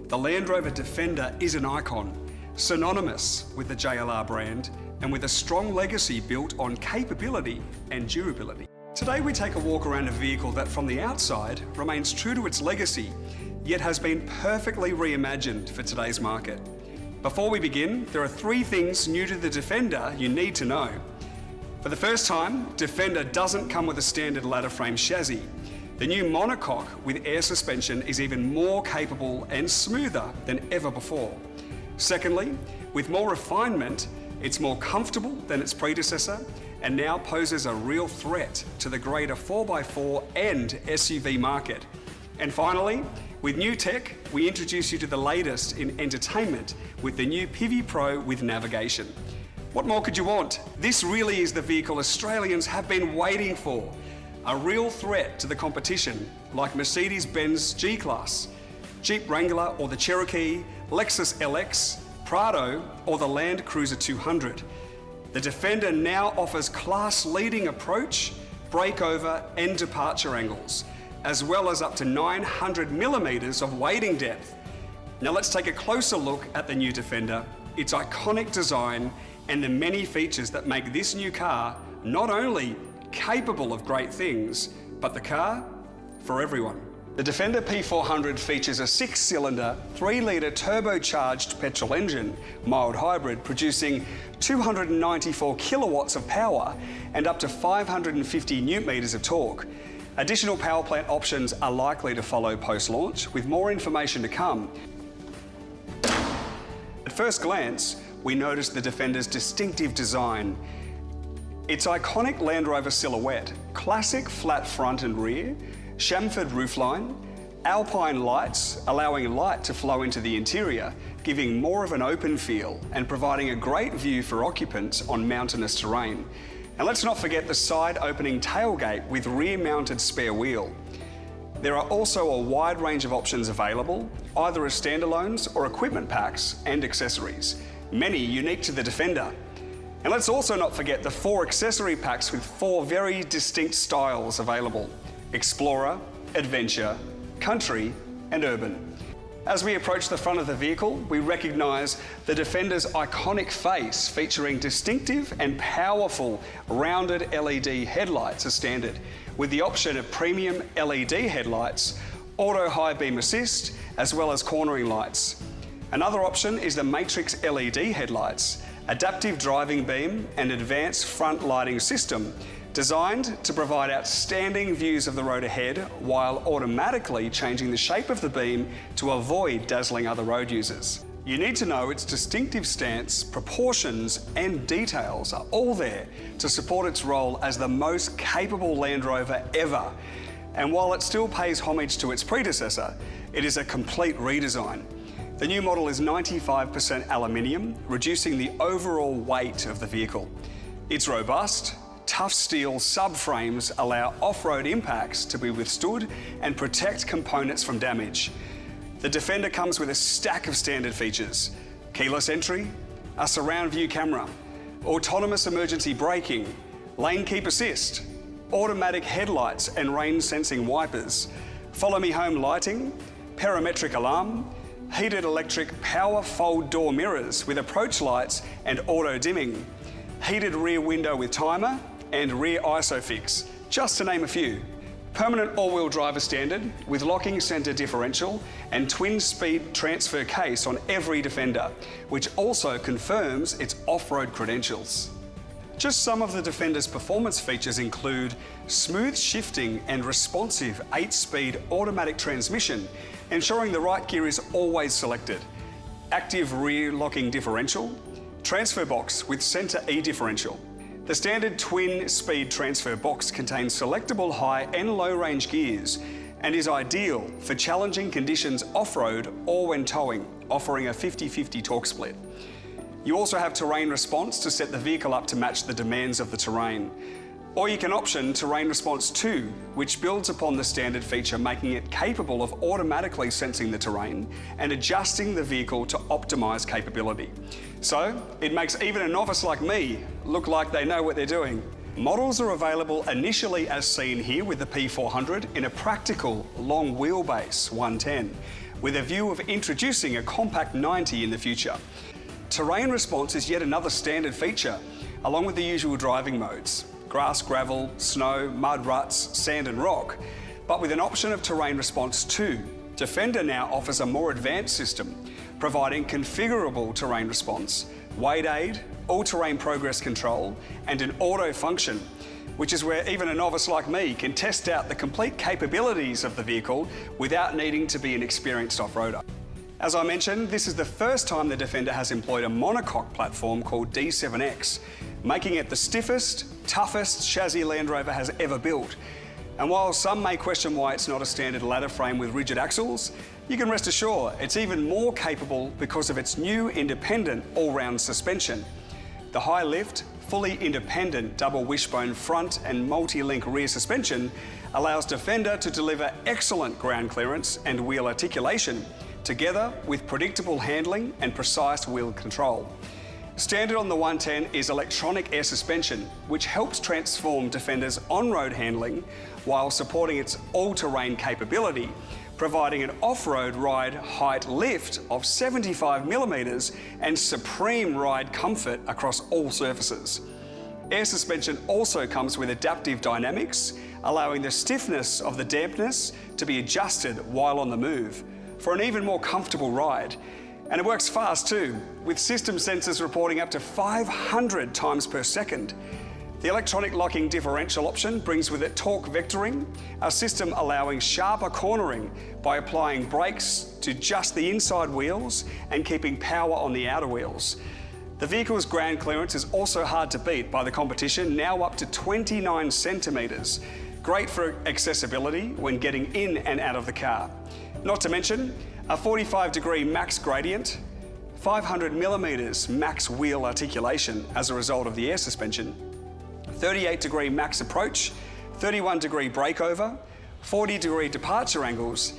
The Land Rover Defender is an icon, synonymous with the JLR brand and with a strong legacy built on capability and durability. Today we take a walk around a vehicle that from the outside remains true to its legacy, yet has been perfectly reimagined for today's market. Before we begin, there are 3 things new to the Defender you need to know. For the first time, Defender doesn't come with a standard ladder frame chassis. The new monocoque with air suspension is even more capable and smoother than ever before. Secondly, with more refinement, it's more comfortable than its predecessor and now poses a real threat to the greater 4x4 and SUV market. And finally, with new tech, we introduce you to the latest in entertainment with the new Pivi Pro with navigation. What more could you want? This really is the vehicle Australians have been waiting for. A real threat to the competition, like Mercedes-Benz G-Class, Jeep Wrangler or the Cherokee, Lexus LX, Prado or the Land Cruiser 200. The Defender now offers class-leading approach, breakover and departure angles, as well as up to 900 millimeters of wading depth. Now let's take a closer look at the new Defender, its iconic design and the many features that make this new car not only capable of great things, but the car for everyone. The Defender P400 features a 6-cylinder, 3-litre turbocharged petrol engine, mild hybrid, producing 294 kilowatts of power and up to 550 newton-meters of torque. Additional power plant options are likely to follow post-launch, with more information to come. At first glance, we notice the Defender's distinctive design. Its iconic Land Rover silhouette, classic flat front and rear, chamfered roofline, alpine lights allowing light to flow into the interior, giving more of an open feel and providing a great view for occupants on mountainous terrain. And let's not forget the side opening tailgate with rear mounted spare wheel. There are also a wide range of options available, either as standalones or equipment packs and accessories, many unique to the Defender. And let's also not forget the 4 accessory packs with 4 very distinct styles available: Explorer, Adventure, Country and Urban. As we approach the front of the vehicle, we recognise the Defender's iconic face featuring distinctive and powerful rounded LED headlights as standard, with the option of premium LED headlights, auto high beam assist, as well as cornering lights. Another option is the Matrix LED headlights, adaptive driving beam and advanced front lighting system, designed to provide outstanding views of the road ahead while automatically changing the shape of the beam to avoid dazzling other road users. You need to know its distinctive stance, proportions and details are all there to support its role as the most capable Land Rover ever. And while it still pays homage to its predecessor, it is a complete redesign. The new model is 95% aluminium, reducing the overall weight of the vehicle. Its robust, tough steel subframes allow off-road impacts to be withstood and protect components from damage. The Defender comes with a stack of standard features: keyless entry, a surround view camera, autonomous emergency braking, lane keep assist, automatic headlights and rain sensing wipers, follow me home lighting, parametric alarm, heated electric power fold door mirrors with approach lights and auto dimming, heated rear window with timer and rear ISOFIX, just to name a few. Permanent all-wheel driver standard with locking centre differential and twin-speed transfer case on every Defender, which also confirms its off-road credentials. Just some of the Defender's performance features include smooth shifting and responsive 8-speed automatic transmission, ensuring the right gear is always selected, active rear locking differential, transfer box with centre E differential. The standard twin-speed transfer box contains selectable high and low range gears and is ideal for challenging conditions off-road or when towing, offering a 50-50 torque split. You also have terrain response to set the vehicle up to match the demands of the terrain. Or you can option Terrain Response 2, which builds upon the standard feature, making it capable of automatically sensing the terrain and adjusting the vehicle to optimise capability. So it makes even a novice like me look like they know what they're doing. Models are available initially as seen here with the P400 in a practical long wheelbase 110, with a view of introducing a compact 90 in the future. Terrain response is yet another standard feature, along with the usual driving modes: grass, gravel, snow, mud, ruts, sand and rock. But with an option of terrain response too, Defender now offers a more advanced system, providing configurable terrain response, weight aid, all-terrain progress control, and an auto function, which is where even a novice like me can test out the complete capabilities of the vehicle without needing to be an experienced off-roader. As I mentioned, this is the first time the Defender has employed a monocoque platform called D7X, making it the stiffest, toughest chassis Land Rover has ever built. And while some may question why it's not a standard ladder frame with rigid axles, you can rest assured it's even more capable because of its new independent all-round suspension. The high lift, fully independent double wishbone front and multi-link rear suspension allows Defender to deliver excellent ground clearance and wheel articulation, together with predictable handling and precise wheel control. Standard on the 110 is electronic air suspension, which helps transform Defender's on-road handling while supporting its all-terrain capability, providing an off-road ride height lift of 75mm and supreme ride comfort across all surfaces. Air suspension also comes with adaptive dynamics, allowing the stiffness of the dampness to be adjusted while on the move for an even more comfortable ride. And it works fast too, with system sensors reporting up to 500 times per second. The electronic locking differential option brings with it torque vectoring, a system allowing sharper cornering by applying brakes to just the inside wheels and keeping power on the outer wheels. The vehicle's ground clearance is also hard to beat by the competition, now up to 29 centimetres. Great for accessibility when getting in and out of the car. Not to mention a 45-degree max gradient, 500mm max wheel articulation as a result of the air suspension, 38-degree max approach, 31-degree breakover, 40-degree departure angles,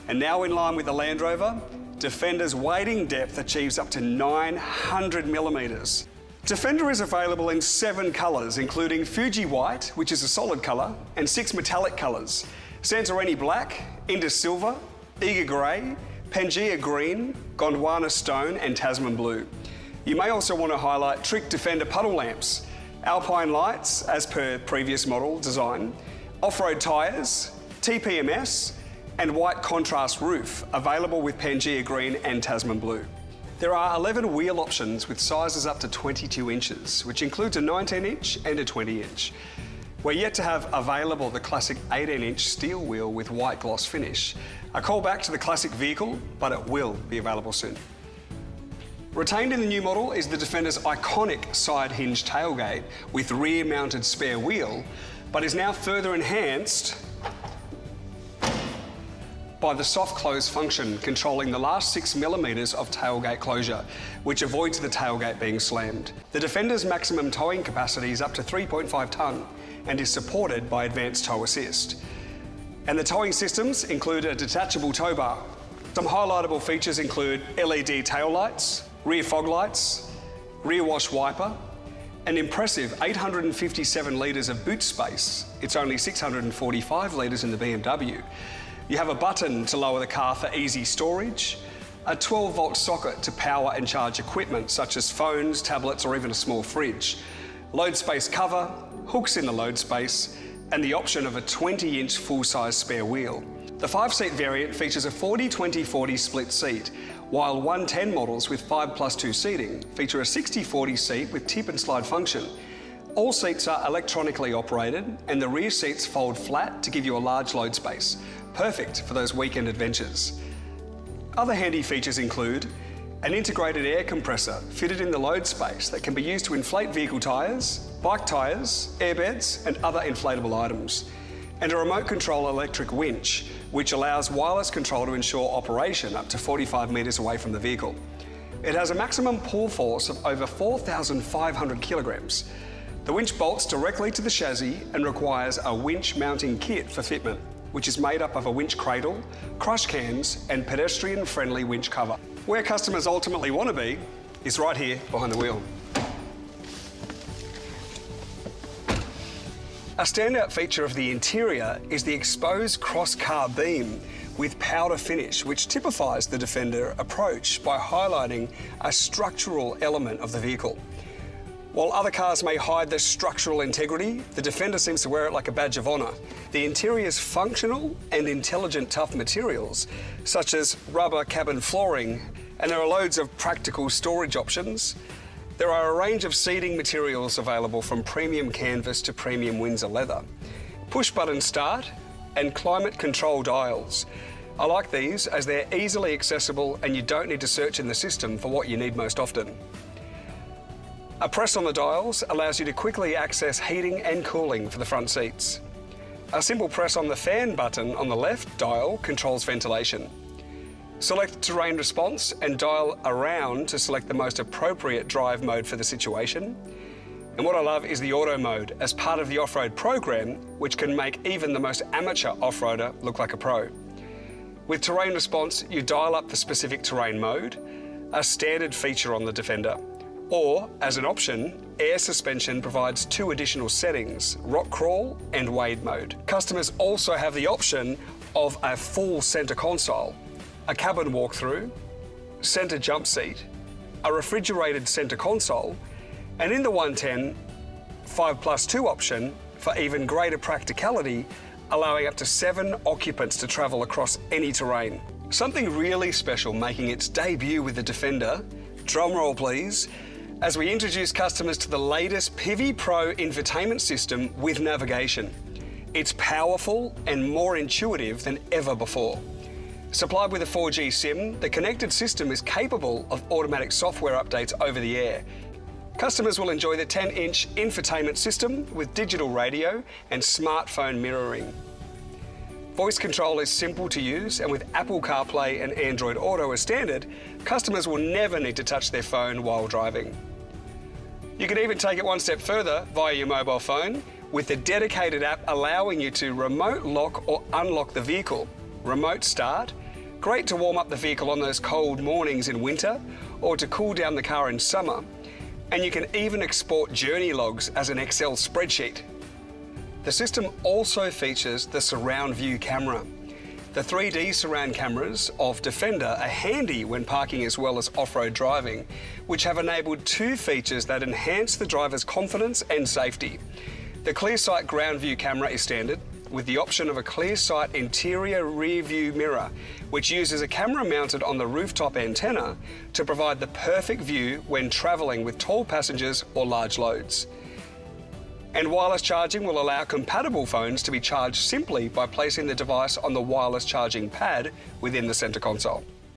and now in line with the Land Rover, Defender's wading depth achieves up to 900mm. Defender is available in 7 colours, including Fuji White, which is a solid colour, and 6 metallic colours: Santorini Black, Indus Silver, Eager Grey, Pangea Green, Gondwana Stone, and Tasman Blue. You may also want to highlight Trick Defender puddle lamps, Alpine lights as per previous model design, off-road tyres, TPMS, and white contrast roof, available with Pangea Green and Tasman Blue. There are 11 wheel options with sizes up to 22 inches, which includes a 19-inch and a 20-inch. We're yet to have available the classic 18-inch steel wheel with white gloss finish, a callback to the classic vehicle, but it will be available soon. Retained in the new model is the Defender's iconic side hinge tailgate with rear-mounted spare wheel, but is now further enhanced by the soft close function controlling the last 6mm of tailgate closure, which avoids the tailgate being slammed. The Defender's maximum towing capacity is up to 3.5 tonne and is supported by advanced tow assist. And the towing systems include a detachable tow bar. Some highlightable features include LED tail lights, rear fog lights, rear wash wiper, an impressive 857 litres of boot space. It's only 645 litres in the BMW. You have a button to lower the car for easy storage, a 12-volt socket to power and charge equipment such as phones, tablets, or even a small fridge, load space cover, hooks in the load space, and the option of a 20-inch full-size spare wheel. The 5-seat variant features a 40-20-40 split seat, while 110 models with 5+2 seating feature a 60-40 seat with tip and slide function. All seats are electronically operated, and the rear seats fold flat to give you a large load space, perfect for those weekend adventures. Other handy features include an integrated air compressor fitted in the load space that can be used to inflate vehicle tyres, bike tyres, airbeds, and other inflatable items, and a remote control electric winch, which allows wireless control to ensure operation up to 45 metres away from the vehicle. It has a maximum pull force of over 4,500 kilograms. The winch bolts directly to the chassis and requires a winch mounting kit for fitment, which is made up of a winch cradle, crush cans, and pedestrian-friendly winch cover. Where customers ultimately want to be is right here behind the wheel. A standout feature of the interior is the exposed cross-car beam, with powder finish, which typifies the Defender approach by highlighting a structural element of the vehicle. While other cars may hide the structural integrity, the Defender seems to wear it like a badge of honour. The interior's functional and intelligent tough materials, such as rubber cabin flooring, and there are loads of practical storage options. There are a range of seating materials available from premium canvas to premium Windsor leather. Push-button start and climate control dials. I like these as they're easily accessible and you don't need to search in the system for what you need most often. A press on the dials allows you to quickly access heating and cooling for the front seats. A simple press on the fan button on the left dial controls ventilation. Select terrain response and dial around to select the most appropriate drive mode for the situation. And what I love is the auto mode as part of the off-road program, which can make even the most amateur off-roader look like a pro. With terrain response, you dial up the specific terrain mode, a standard feature on the Defender. Or, as an option, air suspension provides 2 additional settings, rock crawl and wade mode. Customers also have the option of a full centre console, a cabin walkthrough, centre jump seat, a refrigerated centre console, and in the 110, 5+2 option for even greater practicality, allowing up to 7 occupants to travel across any terrain. Something really special making its debut with the Defender, drumroll please, as we introduce customers to the latest Pivi Pro infotainment system with navigation. It's powerful and more intuitive than ever before. Supplied with a 4G SIM, the connected system is capable of automatic software updates over the air. Customers will enjoy the 10-inch infotainment system with digital radio and smartphone mirroring. Voice control is simple to use, and with Apple CarPlay and Android Auto as standard, customers will never need to touch their phone while driving. You can even take it one step further via your mobile phone, with the dedicated app allowing you to remote lock or unlock the vehicle. Remote start, great to warm up the vehicle on those cold mornings in winter or to cool down the car in summer. And you can even export journey logs as an Excel spreadsheet. The system also features the surround view camera. The 3D surround cameras of Defender are handy when parking as well as off-road driving, which have enabled 2 features that enhance the driver's confidence and safety. The ClearSight ground view camera is standard, with the option of a ClearSight interior rear view mirror, which uses a camera mounted on the rooftop antenna to provide the perfect view when travelling with tall passengers or large loads. And wireless charging will allow compatible phones to be charged simply by placing the device on the wireless charging pad within the centre console.